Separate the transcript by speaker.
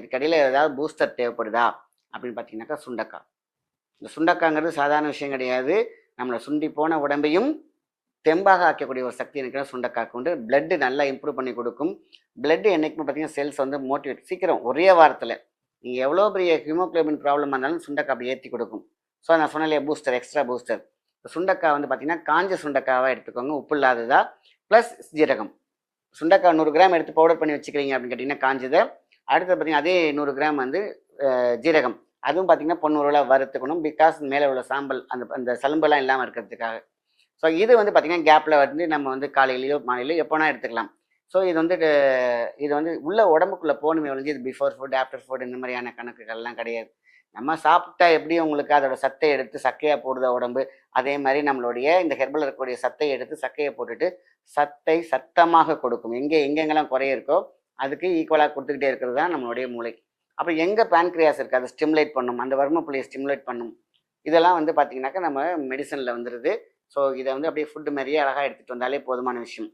Speaker 1: இதுக்கடையில் ஏதாவது பூஸ்டர் தேவைப்படுதா அப்படின்னு பார்த்தீங்கன்னாக்கா சுண்டக்காய். இந்த சுண்டக்காய்ங்கிறது சாதாரண விஷயம் கிடையாது. நம்மளை சுண்டி போன உடம்பையும் தெம்பாக ஆக்கக்கூடிய ஒரு சக்தி இருக்கிற சுண்டக்காய்க்கு உண்டு. பிளட்டு நல்லா இம்ப்ரூவ் பண்ணி கொடுக்கும். பிளட்டு என்றைக்குமே பார்த்தீங்கன்னா செல்ஸ் வந்து மோட்டிவேட் சீக்கிரம் ஒரே வாரத்தில் நீங்கள் எவ்வளோ பெரிய ஹியூமோக்ளோபின் ப்ராப்ளமாக இருந்தாலும் சுண்டக்காய் அப்படி ஏற்றி கொடுக்கும். ஸோ நான் சொன்னாலே பூஸ்டர், எக்ஸ்ட்ரா பூஸ்டர். சுண்டக்காய் வந்து பார்த்தீங்கன்னா காஞ்ச சுண்டக்காவாக எடுத்துக்கோங்க, உப்பு இல்லாததா, ப்ளஸ் ஜீரகம். சுண்டக்காய் 100 கிராம் எடுத்து பவுடர் பண்ணி வச்சுக்கிறீங்க அப்படின்னு கேட்டிங்கன்னா காஞ்சதை. அடுத்து பார்த்தீங்கன்னா அதே 100 கிராம் வந்து ஜீரகம், அதுவும் பார்த்தீங்கன்னா பொன்னூறுல வறுத்துக்கணும். பிகாஸ் மேலே உள்ள சாம்பல் அந்த அந்த சலும்பெல்லாம் இல்லாமல் இருக்கிறதுக்காக. ஸோ இது வந்து பார்த்திங்கன்னா கேப்பில் வந்து நம்ம வந்து காலையிலையோ மாலையிலையோ எப்போனா எடுத்துக்கலாம். ஸோ இது வந்து உள்ள உடம்புக்குள்ளே போகணுமே ஒழிஞ்சு இது பிஃபோர் ஃபுட் ஆஃப்டர் ஃபுட் இந்த மாதிரியான கணக்குகள்லாம் கிடையாது. நம்ம சாப்பிட்டா எப்படி உங்களுக்கு அதோட சத்தை எடுத்து சக்கையாக போடுதா உடம்பு, அதே மாதிரி நம்மளுடைய இந்த ஹெர்பல் இருக்கக்கூடிய சத்தை எடுத்து சக்கையை போட்டுட்டு சத்தை சத்தமாக கொடுக்கும். எங்கெங்கெல்லாம் குறைய இருக்கோ அதுக்கு ஈக்குவலாக கொடுத்துக்கிட்டே இருக்கிறது தான் நம்மளுடைய மூளை. அப்போ எங்கே பேன்க்ரியாஸ் இருக்குது அதை ஸ்டிமுலேட் பண்ணும், அந்த வர்ம புள்ளியை ஸ்டிமுலேட் பண்ணும். இதெல்லாம் வந்து பார்த்திங்கனாக்கா நம்ம மெடிசனில் வந்துடுது. ஸோ இதை வந்து அப்படியே ஃபுட்டு மாதிரியே அழகாக எடுத்துகிட்டு வந்தாலே போதுமான விஷயம்.